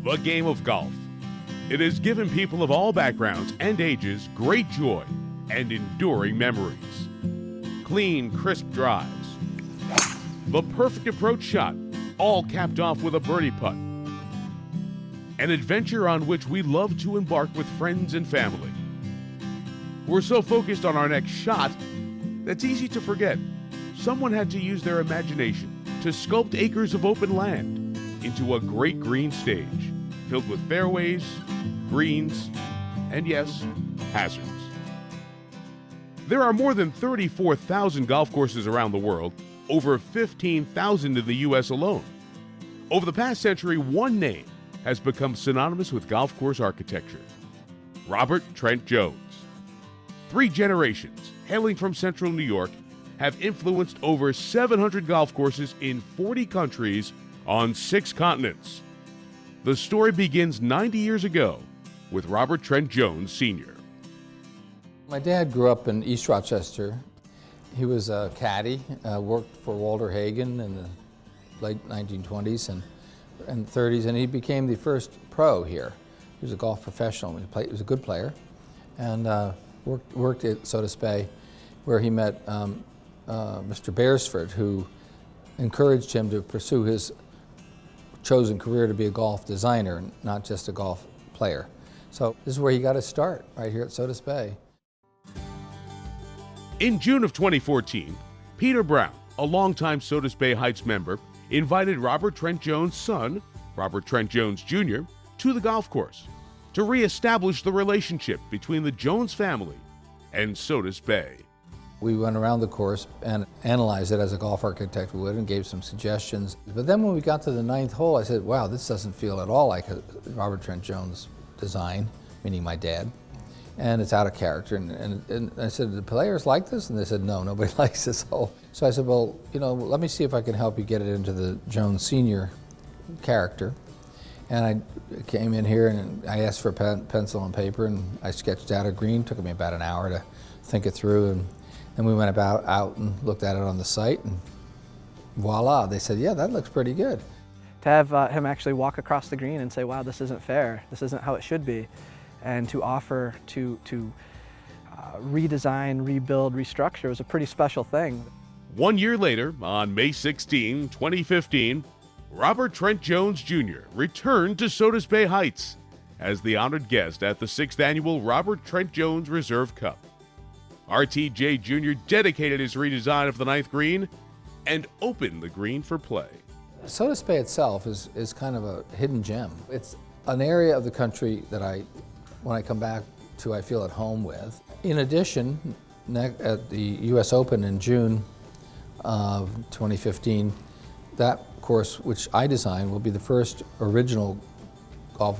The game of golf. It has given people of all backgrounds and ages great joy and enduring memories. Clean, crisp drives. The perfect approach shot, all capped off with a birdie putt. An adventure on which we love to embark with friends and family. We're so focused on our next shot that's easy to forget. Someone had to use their imagination to sculpt acres of open land into a great green stage filled with fairways, greens, and yes, hazards. There are more than 34,000 golf courses around the world, over 15,000 in the U.S. alone. Over the past century, one name has become synonymous with golf course architecture: Robert Trent Jones. 3 generations, hailing from central New York, have influenced over 700 golf courses in 40 countries on 6 continents. The story begins 90 years ago with Robert Trent Jones Sr. My dad grew up in East Rochester. He was a caddy, worked for Walter Hagen in the late 1920s and 30s, and he became the first pro here. He was a golf professional. He was a good player, and worked at Sodus Bay, where he met Mr. Beresford, who encouraged him to pursue his chosen career to be a golf designer, not just a golf player. So this is where he got his start, right here at Sodus Bay. In June of 2014, Peter Brown, a longtime Sodus Bay Heights member, invited Robert Trent Jones' son, Robert Trent Jones Jr., to the golf course to reestablish the relationship between the Jones family and Sodus Bay. We went around the course and analyzed it as a golf architect would and gave some suggestions. But then when we got to the 9th hole, I said, wow, this doesn't feel at all like a Robert Trent Jones design, meaning my dad. And it's out of character. And I said, do players like this? And they said, no, nobody likes this hole. So I said, well, let me see if I can help you get it into the Jones Sr. character. And I came in here and I asked for a pencil and paper, and I sketched out a green. It took me about an hour to think it through. And then we went out and looked at it on the site, and voila, they said, yeah, that looks pretty good. To have him actually walk across the green and say, wow, this isn't fair, this isn't how it should be, and to offer to redesign, rebuild, restructure was a pretty special thing. 1 year later, on May 16, 2015, Robert Trent Jones Jr. returned to Sodus Bay Heights as the honored guest at the 6th annual Robert Trent Jones Reserve Cup. RTJ Jr. dedicated his redesign of the 9th green and opened the green for play. Sodus Bay itself is kind of a hidden gem. It's an area of the country that when I come back to, I feel at home with. In addition, at the U.S. Open in June of 2015, that course, which I designed, will be the first original golf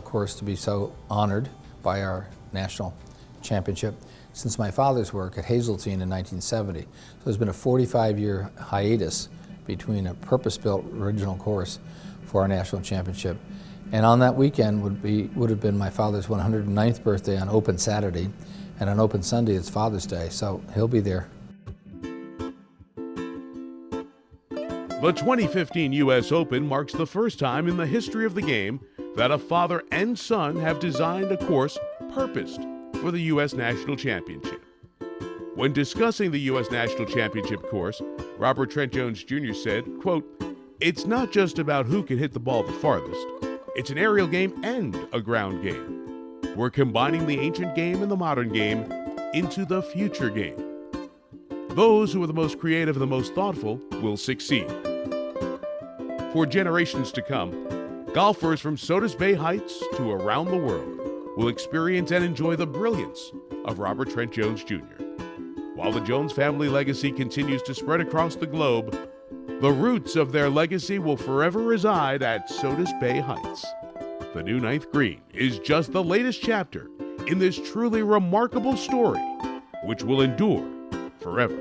course to be so honored by our national championship since my father's work at Hazeltine in 1970. So there's been a 45-year hiatus between a purpose-built original course for our national championship. And on that weekend would have been my father's 109th birthday on Open Saturday, and on Open Sunday it's Father's Day, so he'll be there. The 2015 U.S. Open marks the first time in the history of the game that a father and son have designed a course purposed for the U.S. National Championship. When discussing the U.S. National Championship course, Robert Trent Jones Jr. said, quote, "It's not just about who can hit the ball the farthest. It's an aerial game and a ground game. We're combining the ancient game and the modern game into the future game. Those who are the most creative and the most thoughtful will succeed." For generations to come, golfers from Sodus Bay Heights to around the world will experience and enjoy the brilliance of Robert Trent Jones Jr. While the Jones family legacy continues to spread across the globe, the roots of their legacy will forever reside at Sodus Bay Heights. The new 9th green is just the latest chapter in this truly remarkable story, which will endure forever.